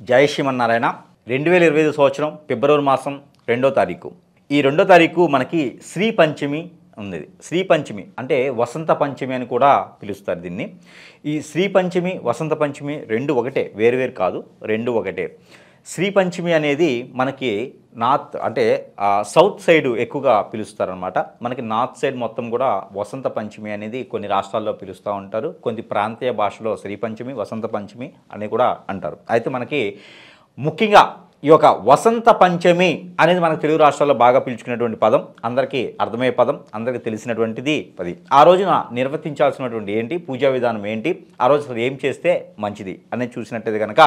జై శ్రీమన్నారాయణ 2025 సంవత్సరం ఫిబ్రవరి మాసం 2వ తారీఖు. ఈ 2వ తారీఖు మనకి శ్రీ పంచమి ఉంది. శ్రీ పంచమి అంటే వసంత పంచమి అని కూడా పిలుస్తారు దీన్ని. ఈ శ్రీ పంచమి వసంత పంచమి రెండు ఒకటే, వేరువేరు కాదు, రెండు ఒకటే. శ్రీ పంచమి అనేది మనకి నార్త్ అంటే సౌత్ సైడ్ ఎక్కువగా పిలుస్తారనమాట. మనకి నార్త్ సైడ్ మొత్తం కూడా వసంత పంచమి అనేది కొన్ని రాష్ట్రాల్లో పిలుస్తూ ఉంటారు. కొన్ని ప్రాంతీయ భాషలో శ్రీ పంచమి వసంత పంచమి అని కూడా అంటారు. అయితే మనకి ముఖ్యంగా ఈ యొక్క వసంత పంచమి అనేది మనకు తెలుగు రాష్ట్రాల్లో బాగా పిలుచుకునేటువంటి పదం, అందరికీ అర్థమయ్యే పదం, అందరికీ తెలిసినటువంటిది అది. ఆ రోజున నిర్వర్తించాల్సినటువంటి ఏంటి, పూజా విధానం ఏంటి, ఆ రోజు అసలు ఏం చేస్తే మంచిది అనేది చూసినట్టయితే కనుక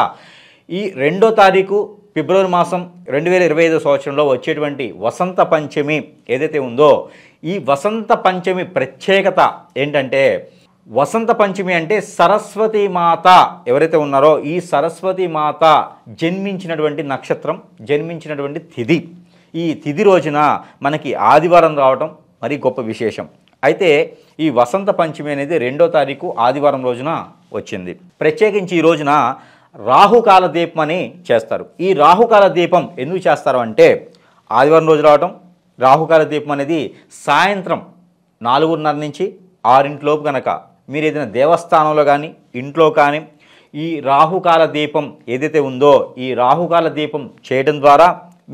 ఈ 2వ తారీఖు ఫిబ్రవరి మాసం 2025 సంవత్సరంలో వచ్చేటువంటి వసంత పంచమి ఏదైతే ఉందో, ఈ వసంత పంచమి ప్రత్యేకత ఏంటంటే, వసంత పంచమి అంటే సరస్వతి మాత ఎవరైతే ఉన్నారో ఈ సరస్వతి మాత జన్మించినటువంటి నక్షత్రం, జన్మించినటువంటి తిథి. ఈ తిథి రోజున మనకి ఆదివారం రావటం మరి గొప్ప విశేషం. అయితే ఈ వసంత పంచమి అనేది 2వ తారీఖు ఆదివారం రోజున వచ్చింది. ప్రత్యేకించి ఈ రోజున రాహుకాల దీపం అని చేస్తారు. ఈ రాహుకాల దీపం ఎందుకు చేస్తారు అంటే, ఆదివారం రోజు రావటం, రాహుకాల దీపం అనేది సాయంత్రం 4:30 నుంచి 6 లోపు కనుక మీరు ఏదైనా దేవస్థానంలో కానీ ఇంట్లో కానీ ఈ రాహుకాల దీపం ఏదైతే ఉందో ఈ రాహుకాల దీపం చేయడం ద్వారా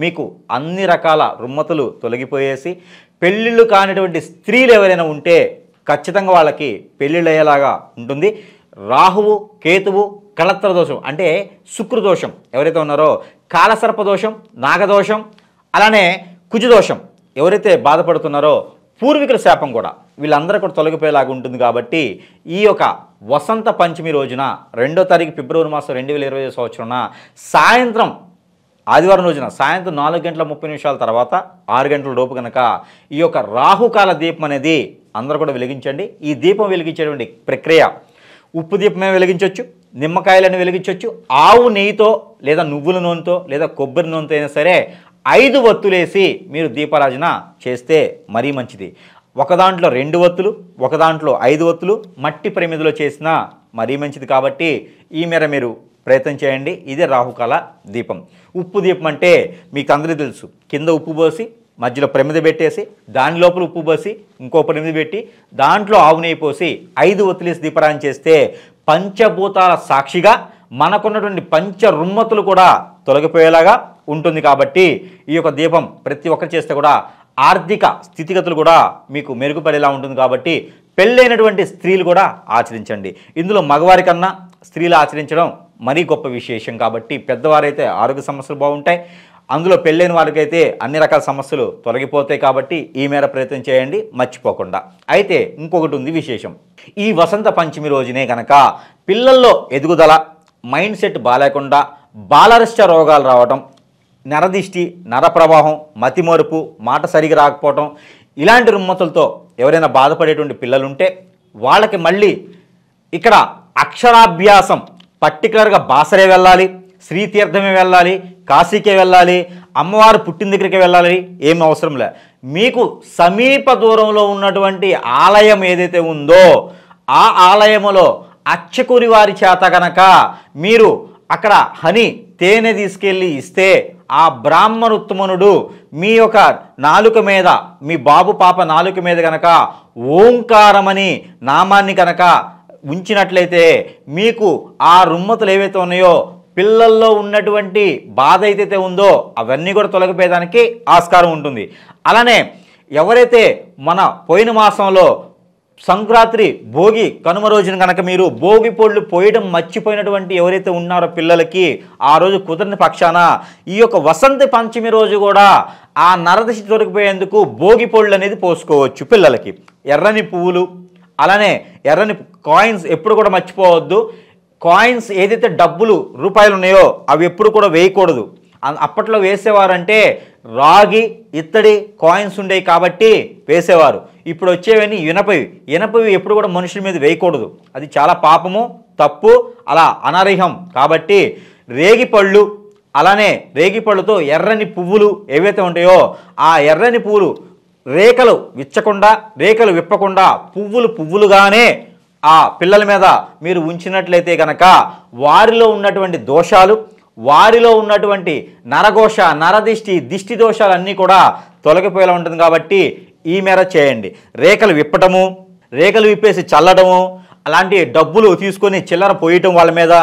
మీకు అన్ని రకాల రుమ్మతులు తొలగిపోయేసి పెళ్ళిళ్ళు కానిటువంటి స్త్రీలు ఎవరైనా ఉంటే ఖచ్చితంగా వాళ్ళకి పెళ్ళిళ్ళు అయ్యేలాగా ఉంటుంది. రాహువు, కేతువు, కళత్ర దోషం అంటే శుక్రదోషం ఎవరైతే ఉన్నారో, కాలసర్పదోషం, నాగదోషం, అలానే కుజదోషం ఎవరైతే బాధపడుతున్నారో, పూర్వీకుల శాపం కూడా వీళ్ళందరూ కూడా తొలగిపోయేలాగా ఉంటుంది. కాబట్టి ఈ యొక్క వసంత పంచమి రోజున 2వ తారీఖు ఫిబ్రవరి మాసం 2025 సంవత్సరాన సాయంత్రం ఆదివారం రోజున సాయంత్రం 4:30 తర్వాత 6 గంటల లోపు కనుక ఈ యొక్క రాహుకాల దీపం అనేది అందరూ కూడా వెలిగించండి. ఈ దీపం వెలిగించేటువంటి ప్రక్రియ ఉప్పు దీపమే వెలిగించవచ్చు, నిమ్మకాయలను వెలిగించవచ్చు, ఆవు నెయ్యితో లేదా నువ్వుల నూనెతో లేదా కొబ్బరి నూనెతో అయినా సరే 5 ఒత్తులేసి మీరు దీపారాజన చేస్తే మరీ మంచిది. ఒక దాంట్లో 2 ఒత్తులు, ఒక దాంట్లో 5 ఒత్తులు మట్టి ప్రమిదలో చేసినా మరీ మంచిది. కాబట్టి ఈ మేర మీరు ప్రయత్నం చేయండి. ఇదే రాహుకాల దీపం. ఉప్పు దీపం అంటే మీకు అందరికీ తెలుసు, కింద ఉప్పు పోసి మధ్యలో ప్రమిద పెట్టేసి దాని లోపల ఉప్పు పోసి ఇంకో ప్రమిద పెట్టి దాంట్లో ఆవు నెయ్యి పోసి 5 ఒత్తులేసి దీపారాజన చేస్తే పంచభూతాల సాక్షిగా మనకున్నటువంటి పంచ రుమ్మతులు కూడా తొలగిపోయేలాగా ఉంటుంది. కాబట్టి ఈ యొక్క దీపం ప్రతి ఒక్కరు చేస్తే కూడా ఆర్థిక స్థితిగతులు కూడా మీకు మెరుగుపడేలా ఉంటుంది. కాబట్టి పెళ్ళైనటువంటి స్త్రీలు కూడా ఆచరించండి. ఇందులో మగవారి కన్నా స్త్రీలు ఆచరించడం మరీ గొప్ప విశేషం. కాబట్టి పెద్దవారైతే ఆరోగ్య సమస్యలు బాగుంటాయి, అందులో పెళ్ళైన వారికైతే అన్ని రకాల సమస్యలు తొలగిపోతాయి. కాబట్టి ఈ మేర ప్రయత్నం చేయండి మర్చిపోకుండా. అయితే ఇంకొకటి ఉంది విశేషం. ఈ వసంత పంచమి రోజునే కనుక పిల్లల్లో ఎదుగుదల, మైండ్ సెట్ బాలేకుండా బాలరిష్ట రోగాలు రావటం, నరదిష్టి, నర ప్రవాహం, మతిమరుపు, మాట సరిగా రాకపోవటం, ఇలాంటి రుమ్మతులతో ఎవరైనా బాధపడేటువంటి పిల్లలుంటే వాళ్ళకి మళ్ళీ ఇక్కడ అక్షరాభ్యాసం పర్టికులర్గా బాసరే వెళ్ళాలి, శ్రీతీర్థమే వెళ్ళాలి, కాశీకే వెళ్ళాలి, అమ్మవారు పుట్టిన దగ్గరికి వెళ్ళాలి, ఏం అవసరం లే. మీకు సమీప దూరంలో ఉన్నటువంటి ఆలయం ఏదైతే ఉందో ఆ ఆలయములో అర్చకురి వారి చేత కనుక మీరు అక్కడ తేనె తీసుకెళ్ళి ఇస్తే ఆ బ్రాహ్మణోత్తమనుడు మీ యొక్క నాలుక మీద, మీ బాబు పాప నాలుక మీద కనుక ఓంకారమని నామాన్ని కనుక ఉంచినట్లయితే మీకు ఆ రుమ్మతులు ఏవైతే ఉన్నాయో పిల్లల్లో ఉన్నటువంటి బాధ అయితే ఉందో అవన్నీ కూడా తొలగిపోయేదానికి ఆస్కారం ఉంటుంది. అలానే ఎవరైతే మన పోయిన మాసంలో సంక్రాంతి భోగి కనుమ రోజున కనుక మీరు భోగి పళ్ళు పోయడం మర్చిపోయినటువంటి ఎవరైతే ఉన్నారో పిల్లలకి ఆ రోజు కుదరని పక్షాన ఈ యొక్క వసంత పంచమి రోజు కూడా ఆ నరదిష్టి దొరికిపోయేందుకు భోగి పళ్ళు అనేది పోసుకోవచ్చు పిల్లలకి. ఎర్రని పువ్వులు, అలానే ఎర్రని కాయిన్స్ ఎప్పుడు కూడా మర్చిపోవద్దు. కాయిన్స్ ఏదైతే డబ్బులు రూపాయలు ఉన్నాయో అవి ఎప్పుడు కూడా వేయకూడదు. అప్పట్లో వేసేవారంటే రాగి, ఇత్తడి కాయిన్స్ ఉండేవి కాబట్టి వేసేవారు. ఇప్పుడు వచ్చేవన్నీ ఇనపవి ఎప్పుడు కూడా మనుషుల మీద వేయకూడదు. అది చాలా పాపము, తప్పు, అలా అనర్హం. కాబట్టి రేగిపళ్ళు, అలానే రేగిపళ్ళుతో ఎర్రని పువ్వులు ఏవైతే ఉంటాయో ఆ ఎర్రని పువ్వులు రేఖలు విచ్చకుండా, రేఖలు విప్పకుండా పువ్వులుగానే ఆ పిల్లల మీద మీరు ఉంచినట్లయితే కనుక వారిలో ఉన్నటువంటి దోషాలు, వారిలో ఉన్నటువంటి నరఘోష, నరదిష్టి, దిష్టి దోషాలన్నీ కూడా తొలగిపోయేలా ఉంటుంది కాబట్టి ఈ మేర చేయండి. రేఖలు విప్పటము, రేఖలు విప్పేసి చల్లడము, అలాంటి డబ్బులు తీసుకొని చిల్లర పోయటం, వాళ్ళ మీద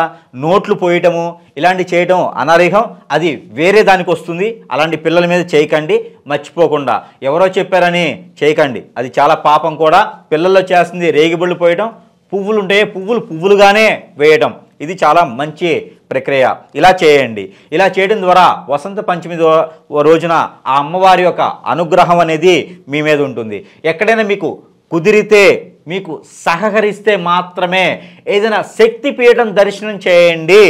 నోట్లు పోయటము, ఇలాంటి చేయటం అనర్హం. అది వేరే దానికి వస్తుంది. అలాంటి పిల్లల మీద చేయకండి. మర్చిపోకుండా ఎవరో చెప్పారని చేయకండి, అది చాలా పాపం కూడా. పిల్లల్లో చేస్తుంది రేగిబుళ్ళు పోయటం, పువ్వులు ఉంటే పువ్వులుగానే వేయటం, ఇది చాలా మంచి ప్రక్రియ. ఇలా చేయండి. ఇలా చేయడం ద్వారా వసంత పంచమి రోజున ఆ అమ్మవారి యొక్క అనుగ్రహం అనేది మీ మీద ఉంటుంది. ఎక్కడైనా మీకు కుదిరితే, మీకు సహకరిస్తే మాత్రమే ఏదైనా శక్తిపీఠం దర్శనం చేయండి.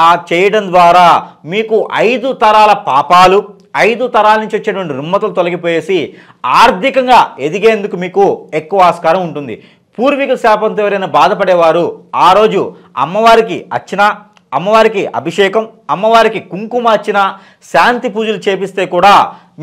ఆ చేయడం ద్వారా మీకు 5 తరాల పాపాలు, 5 తరాల నుంచి వచ్చేటువంటి రుమ్మతులు తొలగిపోయేసి ఆర్థికంగా ఎదిగేందుకు మీకు ఎక్కువ ఆస్కారం ఉంటుంది. పూర్వీకుల శాపంతో ఎవరైనా బాధపడేవారు ఆ రోజు అమ్మవారికి అర్చన, అమ్మవారికి అభిషేకం, అమ్మవారికి కుంకుమ అర్చన, శాంతి పూజలు చేపిస్తే కూడా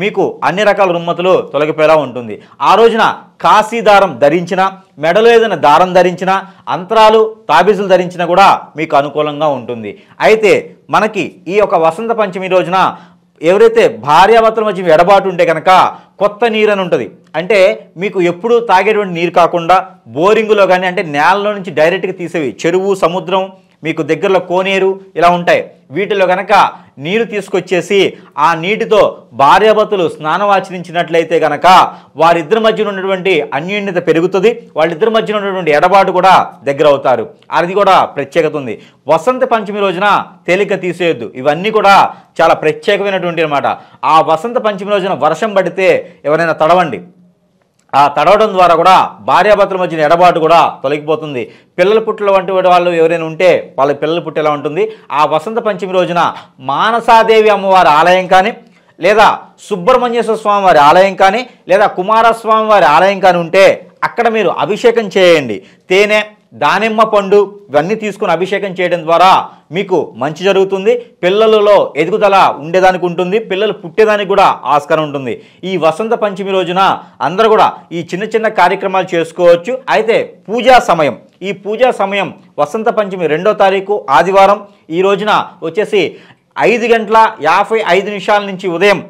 మీకు అన్ని రకాల రుమ్మతులు తొలగిపోయేలా ఉంటుంది. ఆ రోజున కాశీదారం ధరించిన, మెడలో ఏదైనా దారం ధరించిన, అంతరాలు తాబీజులు ధరించినా కూడా మీకు అనుకూలంగా ఉంటుంది. అయితే మనకి ఈ యొక్క వసంత పంచమి రోజున ఎవరైతే భార్యాభర్తల మధ్య ఎడబాటు ఉంటే కనుక కొత్త నీరు అని ఉంటుంది. అంటే మీకు ఎప్పుడూ తాగేటువంటి నీరు కాకుండా బోరింగులో కానీ, అంటే నేలలో నుంచి డైరెక్ట్గా తీసేవి, చెరువు, సముద్రం, మీకు దగ్గరలో కోనేరు ఇలా ఉంటాయి, వీటిలో కనుక నీరు తీసుకొచ్చేసి ఆ నీటితో భార్యాభర్తలు స్నానం ఆచరించినట్లయితే కనుక వారిద్దరి మధ్యన ఉన్నటువంటి అన్యోన్యత పెరుగుతుంది. వాళ్ళిద్దరి మధ్యన ఉన్నటువంటి ఎడబాటు కూడా దగ్గర అవుతారు. అది కూడా ప్రత్యేకత ఉంది. వసంత పంచమి రోజున తేలిక తీసేయొద్దు. ఇవన్నీ కూడా చాలా ప్రత్యేకమైనటువంటి అన్నమాట. ఆ వసంత పంచమి రోజున వర్షం పడితే ఎవరైనా తడవండి. ఆ తడవడం ద్వారా కూడా భార్యాభర్తల మధ్యన ఎడబాటు కూడా తొలగిపోతుంది. పిల్లల పుట్టల వంటి వాళ్ళు ఎవరైనా ఉంటే వాళ్ళ పిల్లల పుట్టేలా ఉంటుంది. ఆ వసంత పంచమి రోజున మానసాదేవి అమ్మవారి ఆలయం కానీ, లేదా సుబ్రహ్మణ్యేశ్వర స్వామి వారి ఆలయం కానీ, లేదా కుమారస్వామి వారి ఆలయం కానీ ఉంటే అక్కడ మీరు అభిషేకం చేయండి. తేనె, దానిమ్మ పండు ఇవన్నీ తీసుకుని అభిషేకం చేయడం ద్వారా మీకు మంచి జరుగుతుంది. పిల్లలలో ఎదుగుదల ఉండేదానికి ఉంటుంది, పిల్లలు పుట్టేదానికి కూడా ఆస్కారం ఉంటుంది. ఈ వసంత పంచమి రోజున అందరూ కూడా ఈ చిన్న చిన్న కార్యక్రమాలు చేసుకోవచ్చు. అయితే పూజా సమయం, ఈ పూజా సమయం వసంత పంచమి 2వ తారీఖు ఆదివారం ఈ రోజున వచ్చేసి 5:55 నుంచి ఉదయం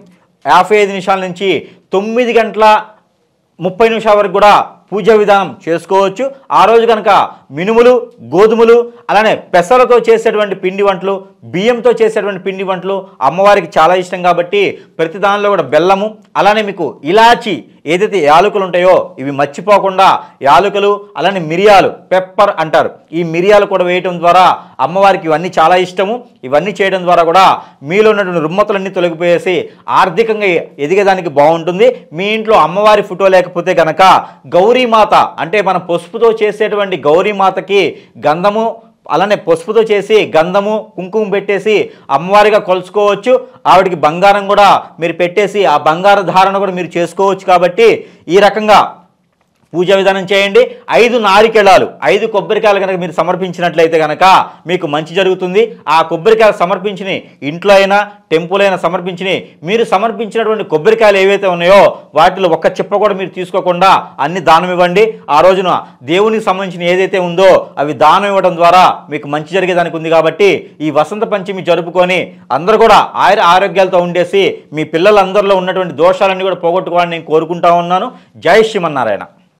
55 నిమిషాల నుంచి 9:30 వరకు కూడా పూజా విధానం చేసుకోవచ్చు. ఆ రోజు కనుక మినుములు, గోధుమలు, అలానే పెసలతో చేసేటువంటి పిండి వంటలు, బియ్యంతో చేసేటువంటి పిండి వంటలు అమ్మవారికి చాలా ఇష్టం కాబట్టి ప్రతి దానిలో కూడా బెల్లము, అలానే మీకు ఇలాచి ఏదైతే యాలకులు ఉంటాయో ఇవి మర్చిపోకుండా యాలకులు, అలానే మిరియాలు, పెప్పర్ అంటారు, ఈ మిరియాలు కూడా వేయటం ద్వారా అమ్మవారికి ఇవన్నీ చాలా ఇష్టము. ఇవన్నీ చేయడం ద్వారా కూడా మీలో ఉన్నటువంటి రుమ్మతులన్నీ తొలగిపోయేసి ఆర్థికంగా ఎదిగేదానికి బాగుంటుంది. మీ ఇంట్లో అమ్మవారి ఫోటో లేకపోతే కనుక గౌరీమాత, అంటే మన పసుపుతో చేసేటువంటి గౌరీమాతకి గంధము, అలానే పసుపుతో చేసి గంధము, కుంకుమ పెట్టేసి అమ్మవారిగా కొలుచుకోవచ్చు. ఆవిడికి బంగారం కూడా మీరు పెట్టేసి ఆ బంగార ధారణ కూడా మీరు చేసుకోవచ్చు. కాబట్టి ఈ రకంగా పూజా విధానం చేయండి. 5 నారికేళాలు, 5 కొబ్బరికాయలు కనుక మీరు సమర్పించినట్లయితే కనుక మీకు మంచి జరుగుతుంది. ఆ కొబ్బరికాయలు సమర్పించిన ఇంట్లో అయినా, టెంపుల్ అయినా సమర్పించిన మీరు సమర్పించినటువంటి కొబ్బరికాయలు ఏవైతే ఉన్నాయో వాటిలో ఒక్క చిప్ప కూడా మీరు తీసుకోకుండా అన్ని దానం ఇవ్వండి. ఆ రోజున దేవునికి సంబంధించిన ఏదైతే ఉందో అవి దానం ఇవ్వడం ద్వారా మీకు మంచి జరిగేదానికి ఉంది. కాబట్టి ఈ వసంత పంచమి జరుపుకొని అందరూ కూడా ఆరోగ్యాలతో ఉండేసి మీ పిల్లలందరిలో ఉన్నటువంటి దోషాలన్నీ కూడా పోగొట్టుకోవాలని నేను కోరుకుంటా ఉన్నాను. జై శ్రీమన్నారాయణ.